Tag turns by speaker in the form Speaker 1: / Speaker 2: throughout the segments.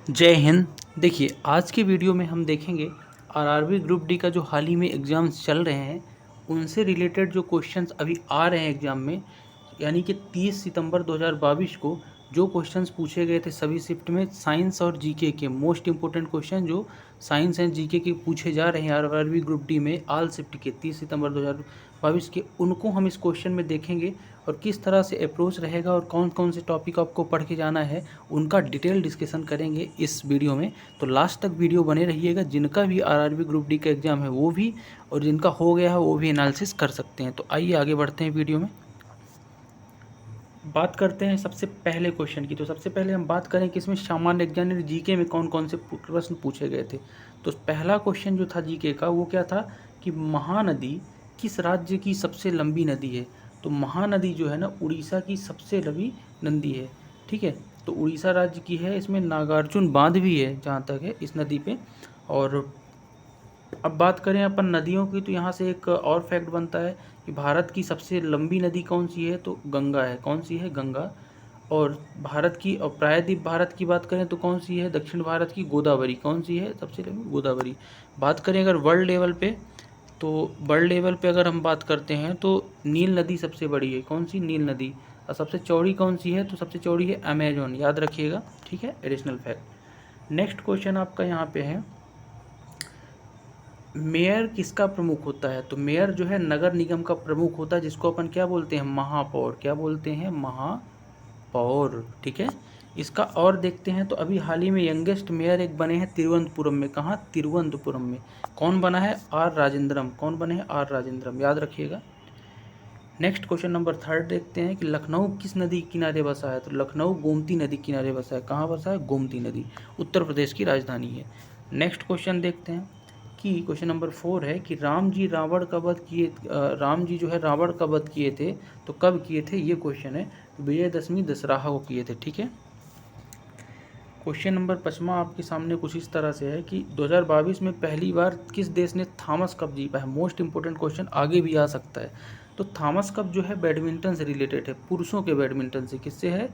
Speaker 1: जय हिंद। देखिए, आज के वीडियो में हम देखेंगे आरआरबी ग्रुप डी का जो हाल ही में एग्ज़ाम्स चल रहे हैं उनसे रिलेटेड जो क्वेश्चंस अभी आ रहे हैं एग्ज़ाम में, यानी कि 30 सितंबर 2022 को जो क्वेश्चंस पूछे गए थे सभी शिफ्ट में साइंस और जीके के मोस्ट इंपॉर्टेंट क्वेश्चन जो साइंस एंड जीके के पूछे जा रहे हैं आरआरबी ग्रुप डी में आल शिफ्ट के 30 सितंबर 2022 के, उनको हम इस क्वेश्चन में देखेंगे और किस तरह से अप्रोच रहेगा और कौन कौन से टॉपिक आपको पढ़ के जाना है उनका डिटेल डिस्कशन करेंगे इस वीडियो में। तो लास्ट तक वीडियो बने रहिएगा। जिनका भी आरआरबी ग्रुप डी का एग्ज़ाम है वो भी और जिनका हो गया है वो भी एनालिसिस कर सकते हैं। तो आइए आगे बढ़ते हैं वीडियो में। बात करते हैं सबसे पहले क्वेश्चन की। तो सबसे पहले हम बात करें कि इसमें सामान्य ज्ञान यानी जीके में कौन कौन से प्रश्न पूछे गए थे। तो पहला क्वेश्चन जो था जीके का वो क्या था कि महानदी किस राज्य की सबसे लंबी नदी है। तो महानदी जो है ना उड़ीसा की सबसे लंबी नदी है। ठीक है, तो उड़ीसा राज्य की है। इसमें नागार्जुन बांध भी है जहाँ तक है इस नदी पे। और अब बात करें अपन नदियों की, तो यहाँ से एक और फैक्ट बनता है कि भारत की सबसे लंबी नदी कौन सी है, तो गंगा है। कौन सी है? गंगा। और भारत की और प्रायद्वीप भारत की बात करें तो कौन सी है? दक्षिण भारत की गोदावरी। कौन सी है सबसे लंबी? गोदावरी। बात करें अगर वर्ल्ड लेवल पे, तो वर्ल्ड लेवल पे अगर हम बात करते हैं तो नील नदी सबसे बड़ी है। कौन सी? नील नदी। और सबसे चौड़ी कौन सी है? तो सबसे चौड़ी है अमेजोन। याद रखिएगा, ठीक है, एडिशनल फैक्ट। नेक्स्ट क्वेश्चन आपका यहाँ पे है, मेयर किसका प्रमुख होता है। तो मेयर जो है नगर निगम का प्रमुख होता है, जिसको अपन क्या बोलते हैं? महापौर। क्या बोलते हैं? महापौर। ठीक है, इसका और देखते हैं तो अभी हाल ही में यंगेस्ट मेयर एक बने हैं तिरुवनंतपुरम में। कहाँ? तिरुवनंतपुरम में। कौन बना है? आर राजेंद्रम। कौन बने हैं? आर राजेंद्रम। याद रखिएगा। नेक्स्ट क्वेश्चन नंबर 3 देखते हैं कि लखनऊ किस नदी किनारे बसा है। तो लखनऊ गोमती नदी किनारे बसा है। कहाँ बसा है? गोमती नदी। उत्तर प्रदेश की राजधानी है। नेक्स्ट क्वेश्चन देखते हैं कि क्वेश्चन नंबर 4 है कि राम जी रावण का वध किए, राम जी जो है रावण का वध किए थे तो कब किए थे, ये क्वेश्चन है। विजयदशमी दशहरा को किए थे। ठीक है, क्वेश्चन नंबर 5 आपके सामने कुछ इस तरह से है कि 2022 में पहली बार किस देश ने थॉमस कप जीता है। मोस्ट इंपोर्टेंट क्वेश्चन, आगे भी आ सकता है। तो थॉमस कप जो है बैडमिंटन से रिलेटेड है, पुरुषों के बैडमिंटन से। किससे है?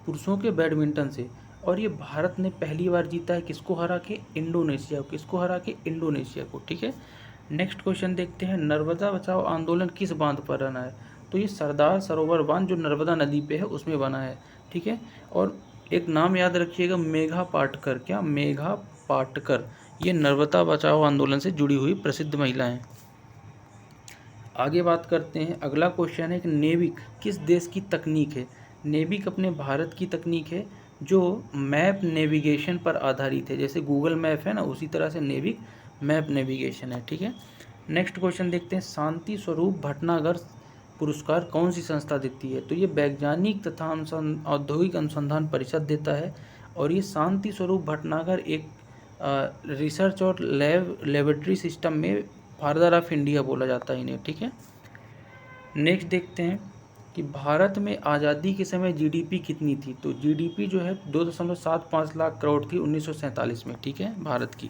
Speaker 1: पुरुषों के बैडमिंटन से। और ये भारत ने पहली बार जीता है, किसको हरा के? इंडोनेशिया को। किसको हरा के? इंडोनेशिया को। ठीक है, नेक्स्ट क्वेश्चन देखते हैं, नर्मदा बचाओ आंदोलन किस बांध पर बना है। तो ये सरदार सरोवर बांध जो नर्मदा नदी पे है उसमें बना है। ठीक है, और एक नाम याद रखिएगा, मेघा पाटकर। क्या? मेघा पाटकर। ये नर्मदा बचाओ आंदोलन से जुड़ी हुई प्रसिद्ध महिला हैं। आगे बात करते हैं, अगला क्वेश्चन है कि नेविक किस देश की तकनीक है। नेविक अपने भारत की तकनीक है जो मैप नेविगेशन पर आधारित है। जैसे गूगल मैप है ना, उसी तरह से नेविक मैप नेविगेशन है। ठीक है, नेक्स्ट क्वेश्चन देखते हैं, शांति स्वरूप भटनागर पुरस्कार कौन सी संस्था देती है। तो ये वैज्ञानिक तथा औद्योगिक अनुसंधान परिषद देता है। और ये शांति स्वरूप भटनागर एक रिसर्च और लेबोरेटरी सिस्टम में फादर ऑफ इंडिया बोला जाता है इन्हें। ठीक है, नेक्स्ट देखते हैं कि भारत में आज़ादी के समय जीडीपी कितनी थी। तो जीडीपी जो है 2.75 लाख करोड़ थी 1947 में। ठीक है, भारत की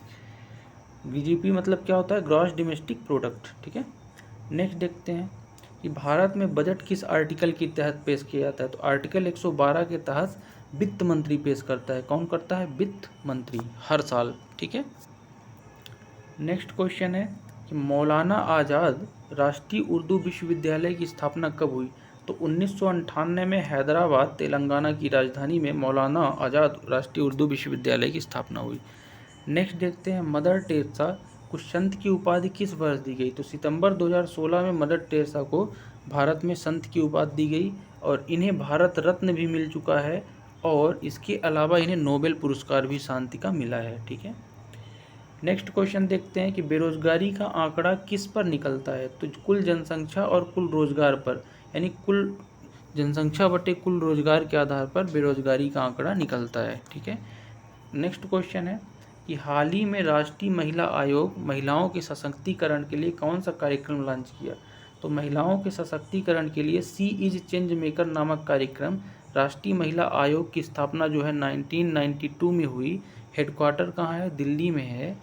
Speaker 1: जीडीपी मतलब क्या होता है? Gross domestic product. ठीक है, नेक्स्ट देखते हैं कि भारत में बजट किस आर्टिकल के तहत पेश किया जाता है। तो आर्टिकल 112 के तहत वित्त मंत्री पेश करता है। कौन करता है? वित्त मंत्री, हर साल। ठीक है, नेक्स्ट क्वेश्चन है कि मौलाना आज़ाद राष्ट्रीय उर्दू विश्वविद्यालय की स्थापना कब हुई। तो 1998 में हैदराबाद तेलंगाना की राजधानी में मौलाना आज़ाद राष्ट्रीय उर्दू विश्वविद्यालय की स्थापना हुई। नेक्स्ट देखते हैं, मदर टेरेसा को संत की उपाधि किस वर्ष दी गई। तो सितंबर 2016 में मदर टेरेसा को भारत में संत की उपाधि दी गई और इन्हें भारत रत्न भी मिल चुका है और इसके अलावा इन्हें नोबेल पुरस्कार भी शांति का मिला है। ठीक है, नेक्स्ट क्वेश्चन देखते हैं कि बेरोजगारी का आंकड़ा किस पर निकलता है। तो कुल जनसंख्या और कुल रोजगार पर, यानी कुल जनसंख्या बटे कुल रोजगार के आधार पर बेरोजगारी का आंकड़ा निकलता है। ठीक है, नेक्स्ट क्वेश्चन है कि हाल ही में राष्ट्रीय महिला आयोग महिलाओं के सशक्तिकरण के लिए कौन सा कार्यक्रम लॉन्च किया। तो महिलाओं के सशक्तिकरण के लिए सी इज चेंज मेकर नामक कार्यक्रम राष्ट्रीय महिला आयोग की स्थापना जो है 1992 में हुई। हेडक्वार्टर कहाँ है? दिल्ली में है।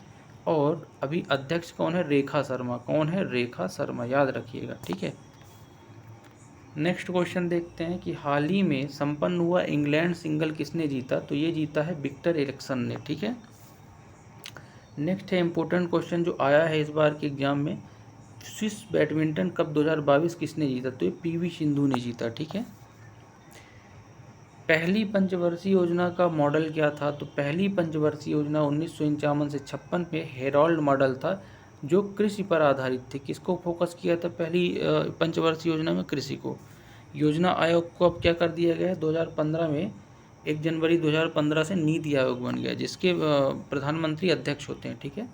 Speaker 1: और अभी अध्यक्ष कौन है? रेखा शर्मा। कौन है? रेखा शर्मा। याद रखिएगा। ठीक है, नेक्स्ट क्वेश्चन देखते हैं कि हाल ही में संपन्न हुआ इंग्लैंड सिंगल किसने जीता, तो ये जीता है विक्टर एरिक्सन ने, ठीक है। नेक्स्ट है इंपॉर्टेंट क्वेश्चन जो आया है इस बार के एग्जाम में, स्विस बैडमिंटन कप 2022 किसने जीता, तो ये पीवी सिंधु ने जीता, ठीक है। पहली पंचवर्षीय योजना का मॉडल क्या था, तो पहली पंचवर्षीय योजना 1951 से 56 में हेरोल्ड मॉडल था जो कृषि पर आधारित थे। किसको फोकस किया था पहली पंचवर्षीय योजना में, कृषि को। योजना आयोग को अब क्या कर दिया गया है, 2015 में 1 जनवरी 2015 से नीति आयोग बन गया जिसके प्रधानमंत्री अध्यक्ष होते हैं, ठीक है।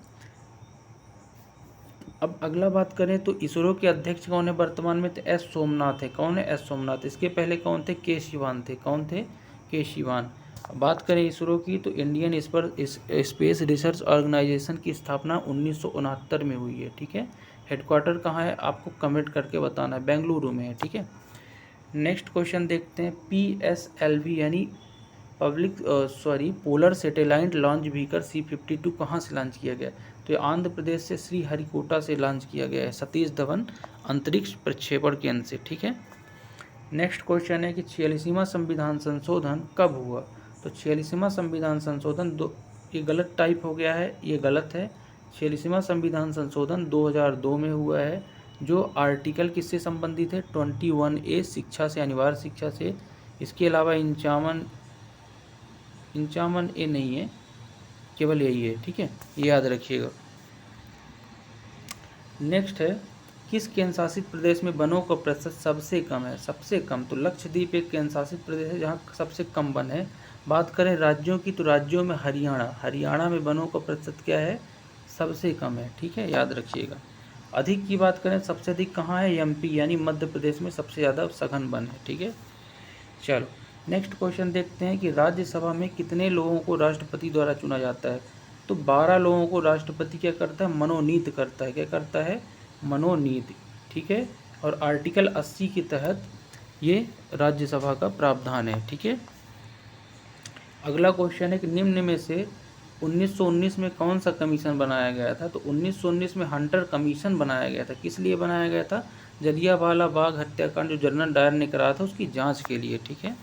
Speaker 1: अब अगला बात करें तो इसरो के अध्यक्ष कौन है वर्तमान में, तो एस सोमनाथ है। कौन है, एस सोमनाथ। इसके पहले कौन थे, के शिवान थे। कौन थे, के शिवान। बात करें इसरो की तो इंडियन स्पेस रिसर्च ऑर्गेनाइजेशन की स्थापना 1969 में हुई है, ठीक है। हेडक्वार्टर कहाँ है आपको कमेंट करके बताना है, बेंगलुरु में है, ठीक है। नेक्स्ट क्वेश्चन देखते हैं, PSLV यानी polar satellite launch vehicle C-52 कहाँ से लॉन्च किया गया, तो ये आंध्र प्रदेश से श्रीहरिकोटा से लॉन्च किया गया है सतीश धवन अंतरिक्ष प्रक्षेपण केंद्र से, ठीक है। नेक्स्ट क्वेश्चन है कि 46वां संविधान संशोधन कब हुआ, तो 46वां संविधान संशोधन ये गलत टाइप हो गया है, ये गलत है। 46वां संविधान संशोधन 2002 में हुआ है। जो आर्टिकल किससे संबंधित है, 21A शिक्षा से, अनिवार्य शिक्षा से। इसके अलावा 55A नहीं है, केवल यही है, ठीक है, ये याद रखिएगा। नेक्स्ट है, किस केंद्र शासित प्रदेश में वनों का प्रतिशत सबसे कम है, सबसे कम, तो लक्षद्वीप एक केंद्र शासित प्रदेश है जहाँ सबसे कम वन है। बात करें राज्यों की तो राज्यों में हरियाणा में वनों का प्रतिशत क्या है, सबसे कम है, ठीक है, याद रखिएगा। अधिक की बात करें सबसे अधिक कहाँ है, MP यानी मध्य प्रदेश में सबसे ज़्यादा सघन वन है, ठीक है। चलो नेक्स्ट क्वेश्चन देखते हैं कि राज्यसभा में कितने लोगों को राष्ट्रपति द्वारा चुना जाता है, तो 12 लोगों को राष्ट्रपति क्या करता है, मनोनीत करता है। क्या करता है, मनोनीत, ठीक है। और आर्टिकल 80 के तहत ये राज्यसभा का प्रावधान है, ठीक है। अगला क्वेश्चन है कि निम्न में से 1919 में कौन सा कमीशन बनाया गया था, तो 1919 में हंटर कमीशन बनाया गया था। किस लिए बनाया गया था, जलियांवाला बाग हत्याकांड जो जनरल डायर ने कराया था उसकी जांच के लिए, ठीक है।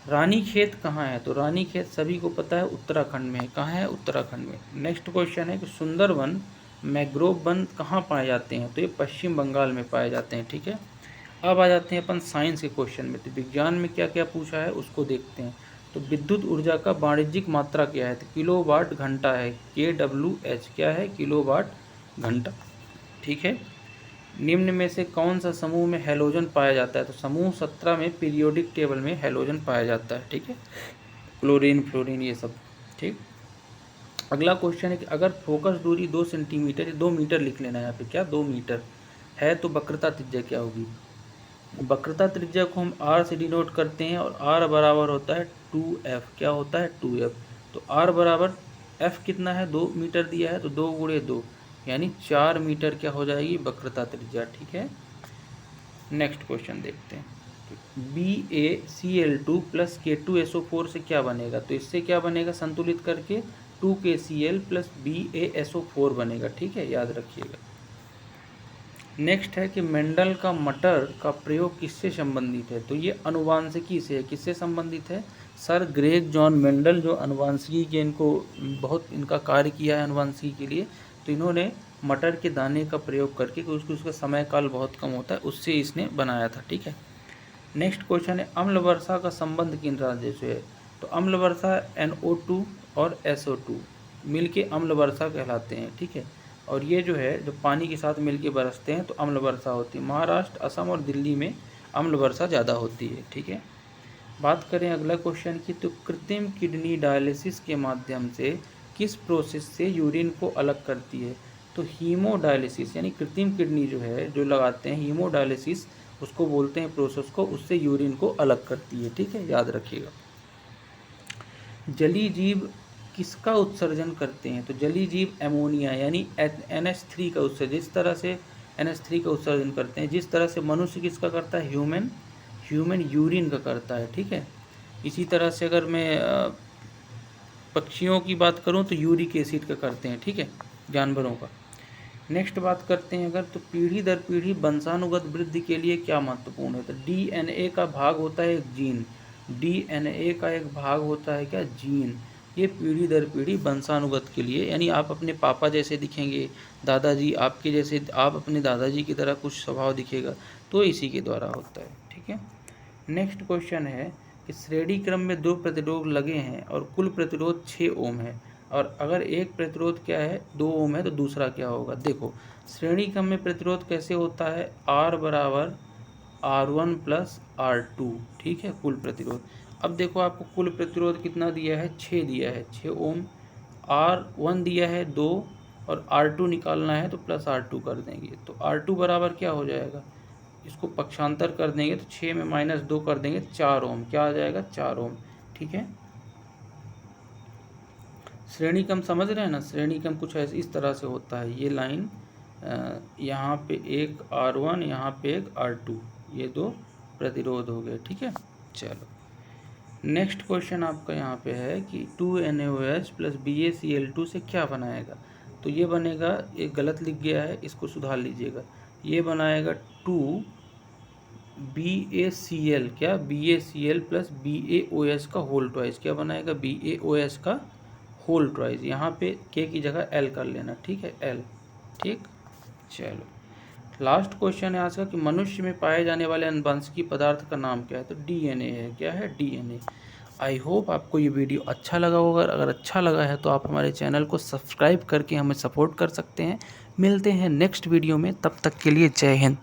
Speaker 1: रानीखेत कहाँ है, तो रानीखेत सभी को पता है उत्तराखंड में है। कहाँ है, उत्तराखंड में। नेक्स्ट क्वेश्चन है कि सुंदरवन मैंग्रोव वन कहाँ पाए जाते हैं, तो ये पश्चिम बंगाल में पाए जाते हैं, ठीक है। अब आ जाते हैं अपन साइंस के क्वेश्चन में, तो विज्ञान में क्या क्या पूछा है उसको देखते हैं। तो विद्युत ऊर्जा का वाणिज्यिक मात्रा क्या है, तो किलोवाट घंटा है, KWH क्या है, किलोवाट घंटा, ठीक है। निम्न में से कौन सा समूह में हैलोजन पाया जाता है, तो समूह 17 में पीरियोडिक टेबल में हैलोजन पाया जाता है, ठीक है। क्लोरीन, फ्लोरीन ये सब, ठीक। अगला क्वेश्चन है कि अगर फोकस दूरी 2 सेंटीमीटर या 2 मीटर लिख लेना है यहाँ पे, क्या 2 मीटर है, तो वक्रता त्रिज्या क्या होगी, वक्रता त्रिज्या को हम R से डिनोट करते हैं और R बराबर होता है 2F। क्या होता है, 2F। तो R बराबर F कितना है, 2 मीटर दिया है, तो 2 गुणे 2 यानी 4 मीटर क्या हो जाएगी वक्रता त्रिज्या, ठीक है। नेक्स्ट क्वेश्चन देखते हैं, BaCl2 प्लस K2SO4 से क्या बनेगा, तो इससे क्या बनेगा, संतुलित करके 2KCl प्लस BaSO4 बनेगा, ठीक है, याद रखिएगा। नेक्स्ट है कि मेंडल का मटर का प्रयोग किससे संबंधित है, तो ये अनुवांशिकी से है। किससे संबंधित है, सर ग्रेग जॉन मेंडल जो अनुवांशिकी के इनको बहुत इनका कार्य किया है अनुवांशिकी के लिए, तो इन्होंने मटर के दाने का प्रयोग करके, क्योंकि उसका समय काल बहुत कम होता है, उससे इसने बनाया था, ठीक है। नेक्स्ट क्वेश्चन है अम्ल वर्षा का संबंध किन राज्यों से है, तो अम्ल वर्षा NO2 और SO2 मिलके अम्ल वर्षा कहलाते हैं, ठीक है। और ये जो है जो पानी के साथ मिलके बरसते हैं तो अम्ल वर्षा होती है। महाराष्ट्र, असम और दिल्ली में अम्ल वर्षा ज़्यादा होती है, ठीक है। बात करें अगला क्वेश्चन की, तो कृत्रिम किडनी डायलिसिस के माध्यम से किस प्रोसेस से यूरिन को अलग करती है, तो हीमोडायलिसिस यानी कृत्रिम किडनी जो है जो लगाते हैं हीमोडायलिसिस उसको बोलते हैं प्रोसेस को, उससे यूरिन को अलग करती है, ठीक है, याद रखिएगा। जलीय जीव किसका उत्सर्जन करते हैं, तो जलीय जीव एमोनिया यानी NH3 का उत्सर्जन, जिस तरह से NH3 का उत्सर्जन करते हैं, जिस तरह से मनुष्य किसका करता है, ह्यूमन यूरिन का करता है, ठीक है। इसी तरह से अगर मैं पक्षियों की बात करूं तो यूरिक एसिड का करते हैं, ठीक है, जानवरों का। नेक्स्ट बात करते हैं अगर, तो पीढ़ी दर पीढ़ी वंशानुगत वृद्धि के लिए क्या महत्वपूर्ण है? तो डीएनए का भाग होता है एक जीन, डीएनए का एक भाग होता है क्या? जीन। ये पीढ़ी दर पीढ़ी वंशानुगत के लिए, यानी आप अपने पापा जैसे दिखेंगे, दादाजी आपके जैसे, आप अपने दादाजी की तरह कुछ स्वभाव दिखेगा, तो इसी के द्वारा होता है। ठीक है। नेक्स्ट क्वेश्चन है कि श्रेणी क्रम में 2 प्रतिरोध लगे हैं और कुल प्रतिरोध 6 ओम है, और अगर एक प्रतिरोध क्या है 2 ओम है, तो दूसरा क्या होगा? देखो श्रेणी क्रम में प्रतिरोध कैसे होता है, R बराबर R1 प्लस R2। ठीक है, कुल प्रतिरोध। अब देखो आपको कुल प्रतिरोध कितना दिया है? 6 दिया है, 6 ओम। R1 दिया है 2, और R2 निकालना है तो प्लस R2 कर देंगे, तो R2 बराबर क्या हो जाएगा? इसको पक्षांतर कर देंगे तो 6 में -2 कर देंगे, 4 ओम। क्या आ जाएगा? 4 ओम। ठीक है। श्रेणी क्रम समझ रहे हैं ना? श्रेणी क्रम कुछ ऐसे इस तरह से होता है, ये लाइन यहाँ पे एक R1, यहाँ पे एक R2, ये 2 प्रतिरोध हो गए। ठीक है। चलो नेक्स्ट क्वेश्चन आपका यहाँ पे है कि 2NaOH प्लस BaCl2 से क्या बनाएगा? तो ये बनेगा, ये गलत लिख गया है, इसको सुधार लीजिएगा। ये बनाएगा 2BaCl, क्या? BaCl प्लस BaOH का होल ट्वाइस। क्या बनाएगा? BaOH का होल ट्वाइस। यहाँ पे के की जगह L कर लेना। ठीक है, L। ठीक। चलो लास्ट क्वेश्चन है आज का कि मनुष्य में पाए जाने वाले अनुवांशिकी पदार्थ का नाम क्या है? तो डीएनए है। क्या है? डीएनए। आई होप आपको ये वीडियो अच्छा लगा होगा। अगर अच्छा लगा है तो आप हमारे चैनल को सब्सक्राइब करके हमें सपोर्ट कर सकते हैं। मिलते हैं नेक्स्ट वीडियो में, तब तक के लिए जय हिंद।